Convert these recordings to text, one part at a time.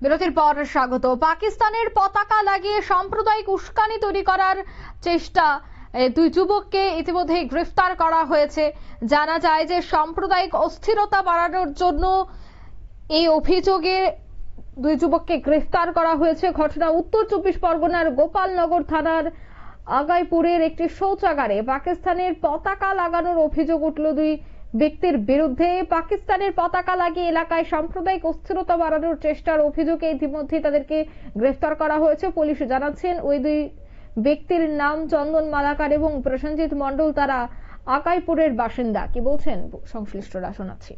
বিরতির পর স্বাগত। পাকিস্তানের পতাকা লাগিয়ে সাম্প্রদায়িক উস্কানি তৈরি করার চেষ্টা, দুই যুবককে ইতিমধ্যে গ্রেফতার করা হয়েছে। জানা যায় যে সাম্প্রদায়িক অস্থিরতা বাড়ানোর জন্য এই অভিযোগে দুই যুবককে গ্রেফতার করা হয়েছে। ঘটনা উত্তর 24 পরগনার গোপালনগর থানার আগাইপুরের একটি শৌচাগারে পাকিস্তানের পতাকা লাগানোর অভিযোগ উঠল দুই ব্যক্তির বিরুদ্ধে। পাকিস্তানের পতাকা লাগিয়ে এলাকায় সাম্প্রদায়িক অস্থিরতা বাড়ানোর চেষ্টার অভিযোগে ইতিমধ্যে তাদেরকে গ্রেফতার করা হয়েছে। পুলিশ জানাচ্ছেন ওই দুই ব্যক্তির নাম চন্দন মালাকার এবং প্রসেনজিৎ মণ্ডল, তারা আকাইপুরের বাসিন্দা। কি বলছেন সংশ্লিষ্টরা শোনাচ্ছি।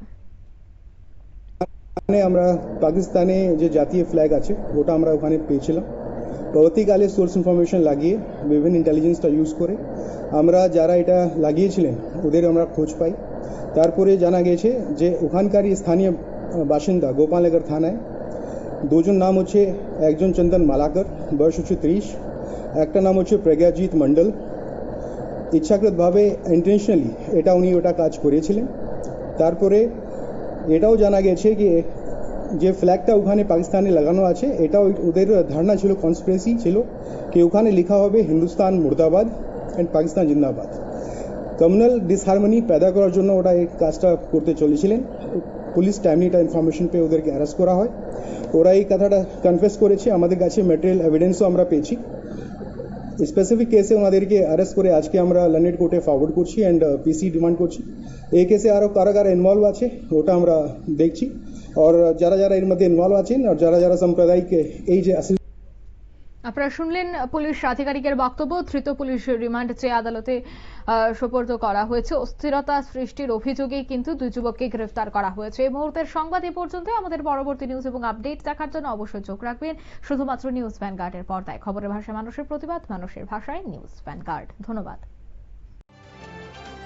আমরা পাকিস্তানে যে জাতীয় ফ্ল্যাগ আছে ওটা আমরা ওখানে পেয়েছিলাম। পরবর্তীকালে সোর্স ইনফরমেশন লাগিয়ে বিভিন্ন ইন্টেলিজেন্সটা ইউজ করে আমরা যারা এটা লাগিয়েছিলেন ওদের আমরা খোঁজ পাই। তারপরে জানা গেছে যে ওখানকারই স্থানীয় বাসিন্দা গোপালনগর থানায় দুজন নাম হচ্ছে, একজন চন্দন মালাকর, বয়স হচ্ছে 30, একটা নাম হচ্ছে প্রজ্ঞাজিৎ মণ্ডল। ইচ্ছাকৃতভাবে ইন্টেনশনালি উনি ওটা কাজ করেছিলেন। তারপরে এটাও জানা গেছে কি যে ফ্ল্যাগটা ওখানে পাকিস্তানে লাগানো আছে এটা ওদের ধারণা ছিল, কনস্পিরেসি ছিল কি ওখানে লেখা হবে হিন্দুস্তান মুর্দাবাদ অ্যান্ড পাকিস্তান জিন্দাবাদ। কমিউনাল ডিসহারমনি पैदा করার জন্য ওরা এই কাজটা করতে চলেছিলেন। পুলিশ টাইমলি এটা ইনফরমেশন পেয়ে ওদেরকে অ্যারেস্ট করা হয়। ওরা এই কথাটা কনফেস করেছে। আমাদের কাছে ম্যাটেরিয়াল এভিডেন্সও আমরা পেয়েছি। স্পেসিফিক কেসে ওনাদেরকে অ্যারেস্ট করে আজকে আমরা লন্ডন কোর্টে ফরওয়ার্ড করছি অ্যান্ড পিসি ডিমান্ড করছি। এই কেসে আরও কারা কারা ইনভলভ আছে ওটা আমরা দেখছি, আর যারা যারা এর মধ্যে ইনভলভ আছেন আর যারা যারা সাম্প্রদায়িক এই যে আসলে। আপনারা শুনলেন পুলিশ আধিকারিকের বক্তব্য। ধৃত পুলিশ রিমান্ড চেয়ে আদালতে সোপর্দ করা হয়েছে। অস্থিরতা সৃষ্টির অভিযোগে কিন্তু দুই যুবককে গ্রেফতার করা হয়েছে। এই মুহূর্তের সংবাদ এ পর্যন্ত। আমাদের পরবর্তী নিউজ এবং আপডেট দেখার জন্য অবশ্যই চোখ রাখবেন শুধুমাত্র নিউজ ভ্যানগার্ডের পর্দায়। খবরের ভাষায় মানুষের প্রতিবাদ, মানুষের ভাষায় নিউজ ভ্যানগার্ড। ধন্যবাদ।